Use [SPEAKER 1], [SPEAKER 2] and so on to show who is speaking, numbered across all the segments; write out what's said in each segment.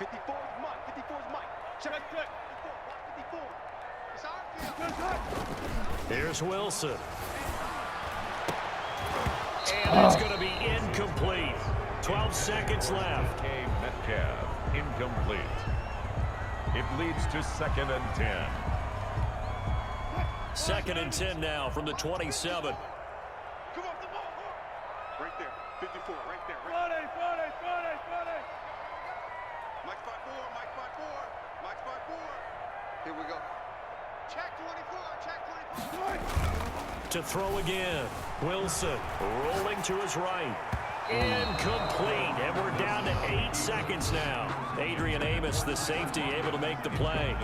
[SPEAKER 1] 54 is Mike. 54 is Mike. Check. 54. It's our field.
[SPEAKER 2] Here's Wilson. And it's going to be incomplete. 12 seconds left.
[SPEAKER 3] DK Metcalf, incomplete. It leads to 2nd and 10.
[SPEAKER 2] 2nd and 10 now from the 27.
[SPEAKER 1] Come on, the ball. Right there. 54, right there.
[SPEAKER 4] Friday.
[SPEAKER 1] Mike spot 4, Mike spot 4. Mike spot 4. Here we go. Check 24,
[SPEAKER 2] To throw again. Wilson rolling to his right. Incomplete. And we're down to 8 seconds now. Adrian Amos, the safety, able to make the play.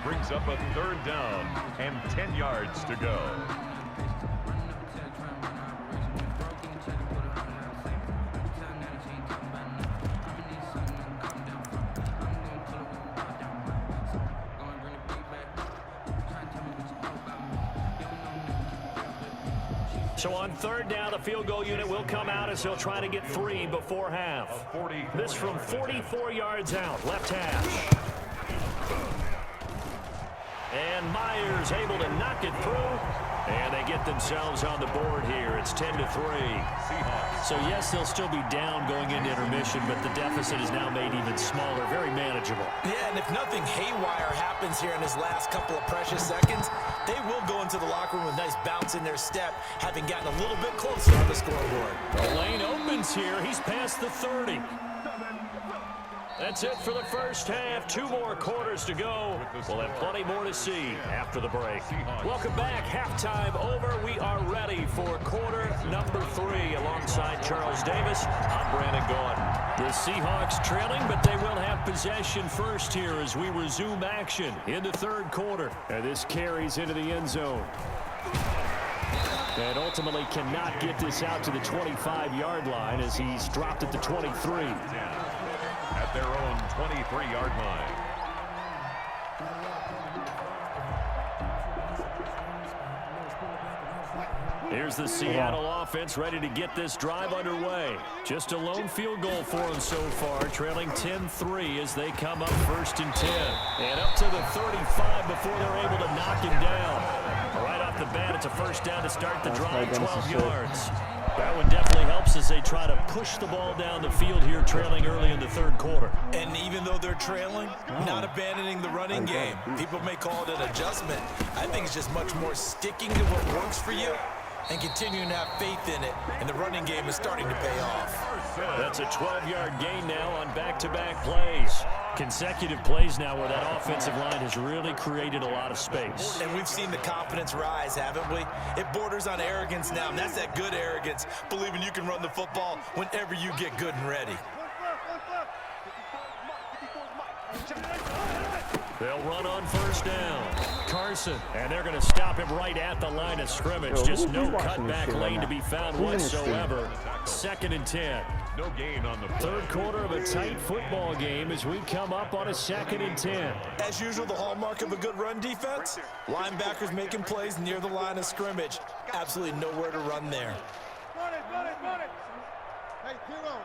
[SPEAKER 3] Brings up a 3rd down and 10 yards to go.
[SPEAKER 2] So on 3rd down, the field goal unit will come out as he'll try to get 3 before half. This from 44 yards out, left hash. And Myers able to knock it through. And they get themselves on the board here. It's 10-3. So, yes, they'll still be down going into intermission, but the deficit is now made even smaller, very manageable.
[SPEAKER 5] Yeah, and if nothing haywire happens here in his last couple of precious seconds, they will go into the locker room with a nice bounce in their step, having gotten a little bit closer on the scoreboard.
[SPEAKER 2] The lane opens here. He's past the 30. That's it for the first half. 2 more quarters to go. We'll have plenty more to see after the break. Welcome back. Halftime over. We are ready for quarter number 3. Alongside Charles Davis, I'm Brandon Gaudin. The Seahawks trailing, but they will have possession first here as we resume action in the 3rd quarter. And this carries into the end zone. And ultimately cannot get this out to the 25-yard line as he's dropped at the 23.
[SPEAKER 3] At their own 23-yard line.
[SPEAKER 2] Here's the Seattle offense ready to get this drive underway. Just a lone field goal for them so far, trailing 10-3 as they come up 1st and 10. And up to the 35 before they're able to knock him down. Right off the bat, it's a 1st down to start the drive, 12 yards. That one definitely helps as they try to push the ball down the field here, trailing early in the 3rd quarter.
[SPEAKER 5] And even though they're trailing, not abandoning the running game. People may call it an adjustment. I think it's just much more sticking to what works for you and continuing to have faith in it. And the running game is starting to pay off.
[SPEAKER 2] That's a 12-yard gain now on back-to-back plays. Consecutive plays now where that offensive line has really created a lot of space.
[SPEAKER 5] And we've seen the confidence rise, haven't we? It borders on arrogance now, and that's that good arrogance, believing you can run the football whenever you get good and ready.
[SPEAKER 2] They'll run on 1st down. Carson, and they're going to stop him right at the line of scrimmage. Just no cutback lane to be found whatsoever. 2nd and 10.
[SPEAKER 3] No gain on the play.
[SPEAKER 2] 3rd quarter of a tight football game as we come up on a 2nd and 10.
[SPEAKER 5] As usual, the hallmark of a good run defense, linebackers making plays near the line of scrimmage. Absolutely nowhere to run there.
[SPEAKER 4] Run it. Hey, zero.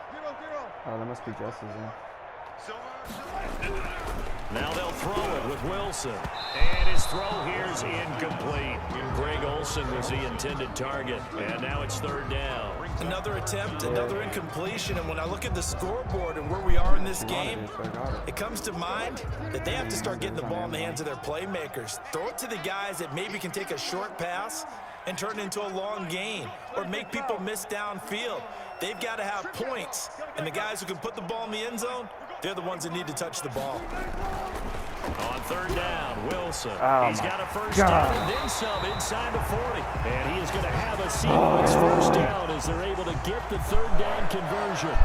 [SPEAKER 6] Oh, that must be Justice, yeah.
[SPEAKER 2] Now they'll throw it with Wilson. And his throw here is incomplete. Greg Olsen was the intended target. And now it's 3rd down.
[SPEAKER 5] Another attempt, another incompletion. And when I look at the scoreboard and where we are in this game, it comes to mind that they have to start getting the ball in the hands of their playmakers. Throw it to the guys that maybe can take a short pass and turn it into a long gain or make people miss downfield. They've got to have points. And the guys who can put the ball in the end zone, they're the ones that need to touch the ball.
[SPEAKER 2] On 3rd down, Wilson. He's got a 1st down and then some inside the 40. And he is going to have a Seahawks 1st down as they're able to get the 3rd down conversion.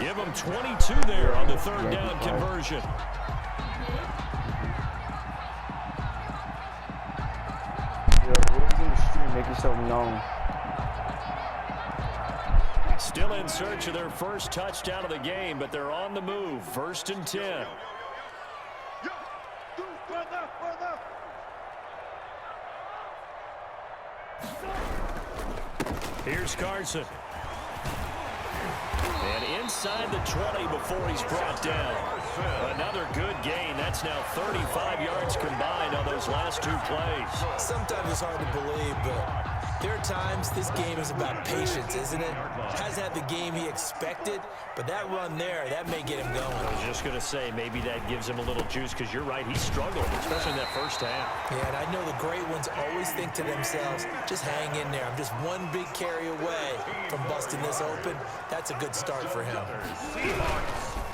[SPEAKER 2] Give them 22 there on the 3rd down conversion.
[SPEAKER 6] Yo, who's in the street? Make yourself known.
[SPEAKER 2] Still in search of their 1st touchdown of the game, but they're on the move. 1st and 10. Here's Carson. And inside the 20 before he's brought down. Another good gain. That's now 35 yards combined on those last 2 plays.
[SPEAKER 5] Sometimes it's hard to believe, but there are times this game is about patience, isn't it? Hasn't had the game he expected, but that run there, that may get him going.
[SPEAKER 2] I was just going to say, maybe that gives him a little juice, because you're right, he struggled, especially in that first half.
[SPEAKER 5] Yeah, and I know the great ones always think to themselves, just hang in there. I'm just one big carry away from busting this open. That's a good start for him.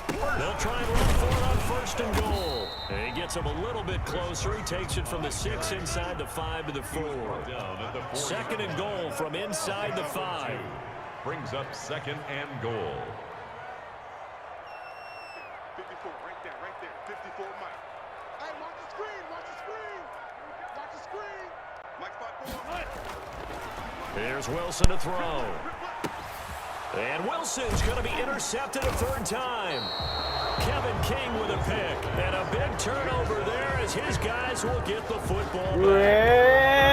[SPEAKER 2] They'll try and run for it on 1st and goal. And he gets him a little bit closer. He takes it from the 6 inside the 5 to the 4. 2nd and goal from inside the 5.
[SPEAKER 3] Brings up 2nd and goal.
[SPEAKER 1] 54, right there, 54, Mike. Hey, watch the screen, watch the screen. Watch the screen. Mike, spot 4.
[SPEAKER 2] Here's Wilson to throw. And Wilson's going to be intercepted a 3rd time. Kevin King with a pick. And a big turnover there as his guys will get the football back.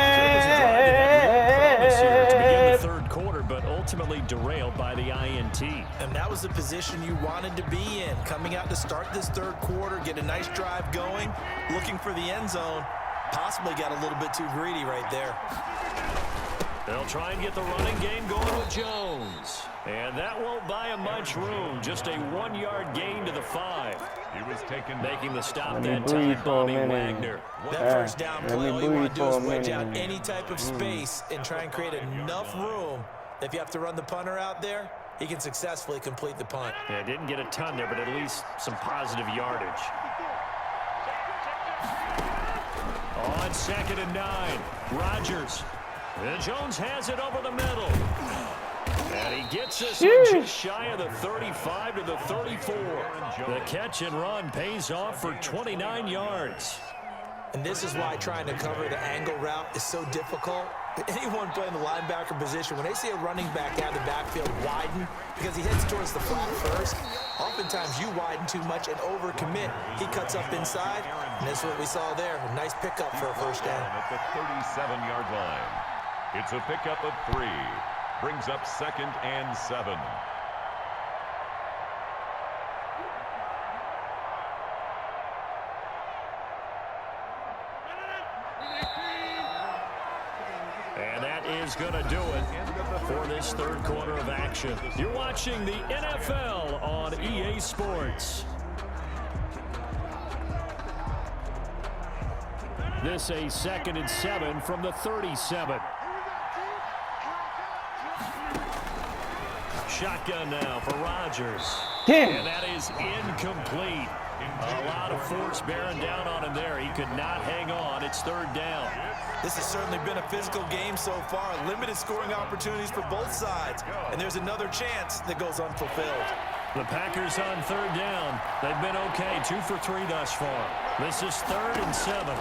[SPEAKER 2] To begin the 3rd quarter, but ultimately derailed by the INT.
[SPEAKER 5] And that was the position you wanted to be in. Coming out to start this 3rd quarter, get a nice drive going, looking for the end zone. Possibly got a little bit too greedy right there.
[SPEAKER 2] They'll try and get the running game going with Jones. And that won't buy him much room. Just a 1-yard gain to the 5.
[SPEAKER 3] He was taken,
[SPEAKER 2] Making the stop
[SPEAKER 6] Let me
[SPEAKER 2] that
[SPEAKER 6] breathe
[SPEAKER 2] time,
[SPEAKER 6] for a
[SPEAKER 2] Bobby
[SPEAKER 6] minute.
[SPEAKER 2] Wagner.
[SPEAKER 5] That first down
[SPEAKER 6] let
[SPEAKER 5] play,
[SPEAKER 6] me
[SPEAKER 5] all you want
[SPEAKER 6] breathe
[SPEAKER 5] to do is
[SPEAKER 6] for a
[SPEAKER 5] wedge out
[SPEAKER 6] minute.
[SPEAKER 5] any type of space and try and create enough room that if you have to run the punter out there, he can successfully complete the punt.
[SPEAKER 2] Yeah, didn't get a ton there, but at least some positive yardage. On 2nd and 9, Rodgers. And Jones has it over the middle. And he gets this one just shy of the 35 to the 34. The catch and run pays off for 29 yards.
[SPEAKER 5] And this is why trying to cover the angle route is so difficult. Anyone playing the linebacker position, when they see a running back out of the backfield widen because he heads towards the flat first, oftentimes you widen too much and overcommit. He cuts up inside, and that's what we saw there. A nice pickup for a 1st down.
[SPEAKER 3] at the 37-yard line. It's a pickup of 3. Brings up 2nd and 7.
[SPEAKER 2] And that is going to do it for this 3rd quarter of action. You're watching the NFL on EA Sports. This a 2nd and 7 from the 37. Shotgun now for Rodgers. And that is incomplete. A lot of force bearing down on him there. He could not hang on. It's 3rd down.
[SPEAKER 5] This has certainly been a physical game so far. Limited scoring opportunities for both sides. And there's another chance that goes unfulfilled.
[SPEAKER 2] The Packers on 3rd down. They've been okay. 2 for 3 thus far. This is 3rd and 7.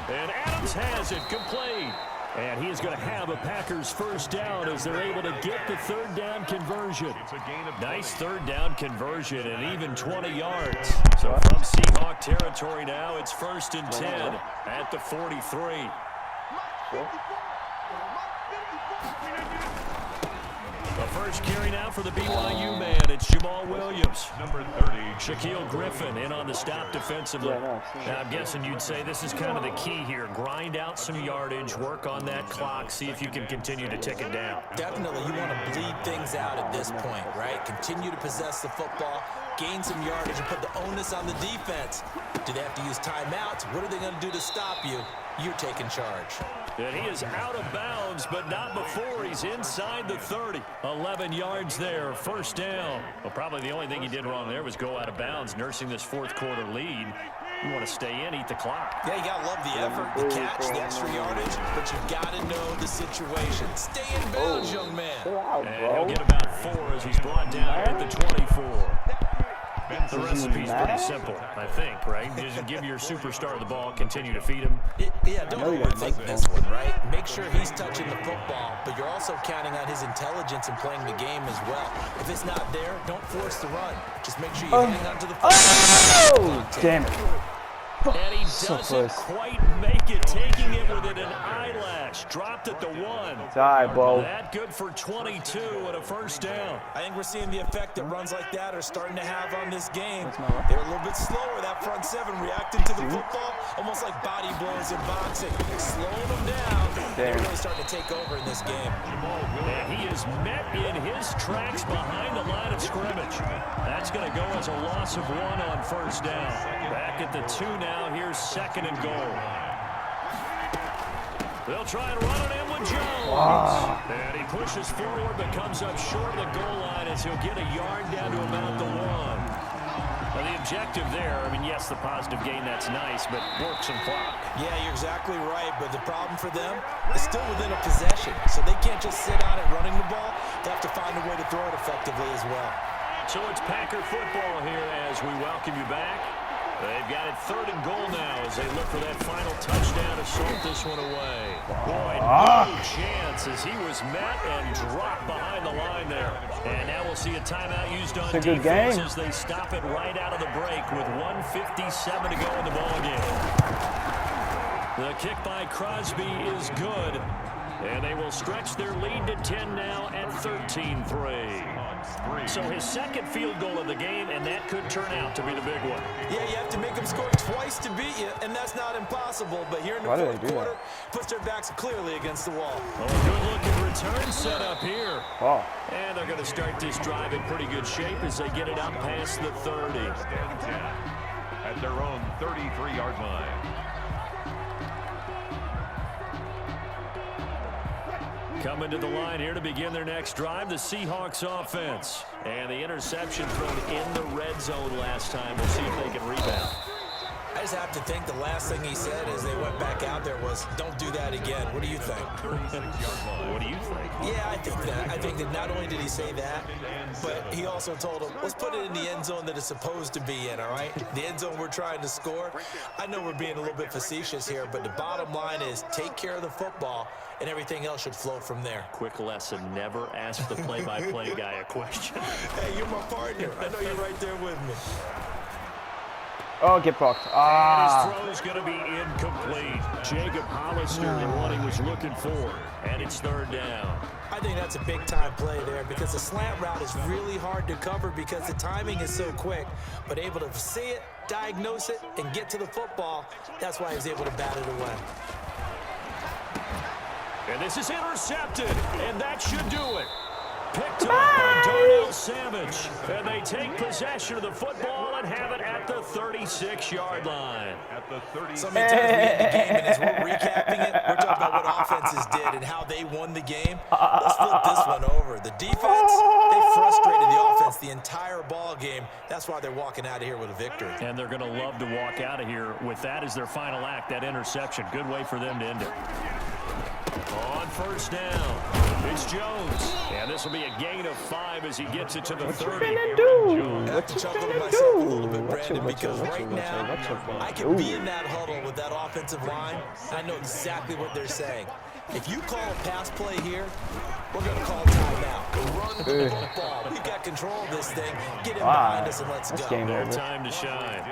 [SPEAKER 2] And Adams has it complete. And he is going to have a Packers 1st down as they're able to get the 3rd down conversion. Nice 3rd down conversion and even 20 yards. So from Seahawk territory now, it's 1st and 10 at the 43. The first carry now for the BYU man. It's Jamal Williams.
[SPEAKER 3] Number 30.
[SPEAKER 2] Shaquille Griffin in on the stop defensively. Now, I'm guessing you'd say this is kind of the key here. Grind out some yardage, work on that clock, see if you can continue to tick it down.
[SPEAKER 5] Definitely, you want to bleed things out at this point, right? Continue to possess the football, gain some yardage, and put the onus on the defense. Do they have to use timeouts? What are they going to do to stop you? You're taking charge.
[SPEAKER 2] And he is out of bounds, but not before he's inside the 30. 11 yards there, 1st down. Well, probably the only thing he did wrong there was go out of bounds, nursing this 4th quarter lead. You want to stay in, eat the clock.
[SPEAKER 5] Yeah, you got to love the effort, the catch, the extra yardage, but you've got to know the situation. Stay in bounds, young man.
[SPEAKER 2] And he'll get about 4 as he's brought down at the 24. The recipe's pretty simple, I think, right? Just give your superstar the ball, continue to feed him.
[SPEAKER 5] Yeah, don't overthink this one, right? Make sure he's touching the football, but you're also counting on his intelligence and playing the game as well. If it's not there, don't force the run. Just make sure you hang on to the football.
[SPEAKER 6] Oh, damn it.
[SPEAKER 2] And he
[SPEAKER 6] So
[SPEAKER 2] doesn't
[SPEAKER 6] close.
[SPEAKER 2] quite make it, taking it within an eyelash. Dropped at the 1.
[SPEAKER 6] It's all right, Bo.
[SPEAKER 2] That good for 22 and a first down.
[SPEAKER 5] I think we're seeing the effect that runs like that are starting to have on this game. They're a little bit slower, that front seven, reacting to the football, almost like body blows in boxing. Slowing them down. They're really starting to take over in this game.
[SPEAKER 2] And he is met in his tracks behind the line of scrimmage. That's going to go as a loss of 1 on first down. Back at the 2 now. Here's 2nd and goal. They'll try and run it in with Jones. And he pushes forward but comes up short of the goal line as he'll get a yard down to about the 1. Now, the objective there, I mean, yes, the positive gain, that's nice, but work some clock.
[SPEAKER 5] Yeah, you're exactly right, but the problem for them is still within a possession, so they can't just sit on it running the ball. They have to find a way to throw it effectively as well.
[SPEAKER 2] So it's Packer football here as we welcome you back. They've got it 3rd and goal now as they look for that final touchdown to salt this one away. Boy, no chance as he was met and dropped behind the line there. And now we'll see a timeout used on
[SPEAKER 6] It's a good
[SPEAKER 2] defense
[SPEAKER 6] game.
[SPEAKER 2] as they stop it right out of the break with 1:57 to go in the ballgame. The kick by Crosby is good. And they will stretch their lead to 10 now at 13-3. So his 2nd field goal of the game, and that could turn out to be the big one.
[SPEAKER 5] Yeah, you have to make them score twice to beat you, and that's not impossible. But here in the
[SPEAKER 6] Why did
[SPEAKER 5] fourth
[SPEAKER 6] they do
[SPEAKER 5] quarter, puts their backs clearly against the wall.
[SPEAKER 2] Oh, good-looking return set up here.
[SPEAKER 6] Wow.
[SPEAKER 2] And they're going to start this drive in pretty good shape as they get it up past the 30.
[SPEAKER 3] At their own 33-yard line.
[SPEAKER 2] Coming to the line here to begin their next drive, the Seahawks offense. And the interception thrown in the red zone last time. We'll see if they can rebound.
[SPEAKER 5] I just have to think the last thing he said as they went back out there was, don't do that again. What do you think?
[SPEAKER 2] What do you think?
[SPEAKER 5] Yeah, I think that. I think that not only did he say that, but he also told him, let's put it in the end zone that it's supposed to be in, all right? The end zone we're trying to score. I know we're being a little bit facetious here, but the bottom line is take care of the football, and everything else should flow from there.
[SPEAKER 2] Quick lesson, never ask the play-by-play guy a question.
[SPEAKER 5] Hey, you're my partner. I know you're right there with me.
[SPEAKER 6] Oh, get blocked.
[SPEAKER 2] And his throw's going to be incomplete. Jacob Hollister, the one he was looking for. And it's 3rd down.
[SPEAKER 5] I think that's a big-time play there because the slant route is really hard to cover because the timing is so quick. But able to see it, diagnose it, and get to the football, that's why he was able to bat it away.
[SPEAKER 2] And this is intercepted, and that should do it. Picked up by Darnell Savage. And they take possession of the football and have it at the 36-yard line.
[SPEAKER 3] At the 30.
[SPEAKER 5] So many times we end the game, and as we're recapping it, we're talking about what offenses did and how they won the game. Let's flip this one over. The defense, they frustrated the offense the entire ball game. That's why they're walking out of here with a victory.
[SPEAKER 2] And they're going to love to walk out of here with that as their final act, that interception. Good way for them to end it. On first down, it's Jones. And this will be a gain of 5 as he gets it to the 30.
[SPEAKER 5] I have to chuckle to myself a little bit, Brandon, because right now I can be in that huddle with that offensive line. I know exactly what they're saying. If you call a pass play here, we're going to call timeout. Run the football. We've got control of this thing. Get it behind us and let's go.
[SPEAKER 2] Their time to shine.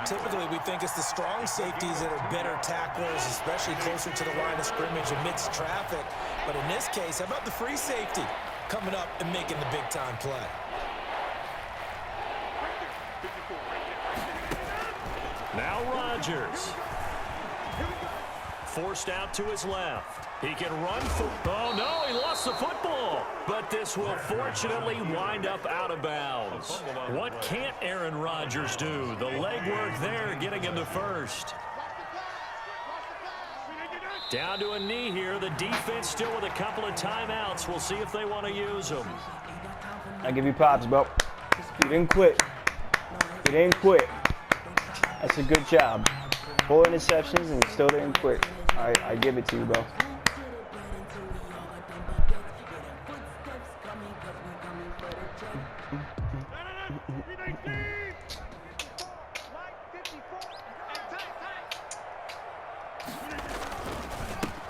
[SPEAKER 5] Typically, we think it's the strong safeties that are better tacklers, especially closer to the line of scrimmage amidst traffic. But in this case, how about the free safety coming up and making the big-time play?
[SPEAKER 2] Now Rodgers. Forced out to his left. He can run for... Oh, no, he lost the football. But this will fortunately wind up out of bounds. What can't Aaron Rodgers do? The legwork there getting him to first. Down to a knee here. The defense still with a couple of timeouts. We'll see if they want to use them.
[SPEAKER 6] I give you props, bro. You didn't quit. You didn't quit. That's a good job. 4 interceptions and you still didn't quit. I give it to you, bro.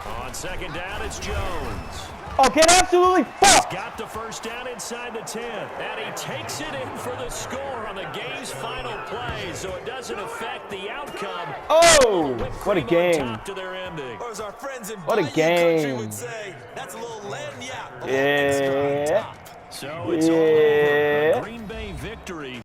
[SPEAKER 2] On second down, it's Jones.
[SPEAKER 6] Oh, get absolutely fucked.
[SPEAKER 2] Got the first down inside the 10. And he takes it in for the score on the game's final play, so it doesn't affect the outcome.
[SPEAKER 6] Oh, what a
[SPEAKER 2] Cream on
[SPEAKER 6] game.
[SPEAKER 2] top to their ending.
[SPEAKER 5] Or as our friends in
[SPEAKER 6] What a
[SPEAKER 5] Bayou Country
[SPEAKER 6] game.
[SPEAKER 5] would say, that's a little lagniappe.
[SPEAKER 6] Yeah.
[SPEAKER 2] So it's all over.
[SPEAKER 6] Yeah.
[SPEAKER 2] A Green Bay victory.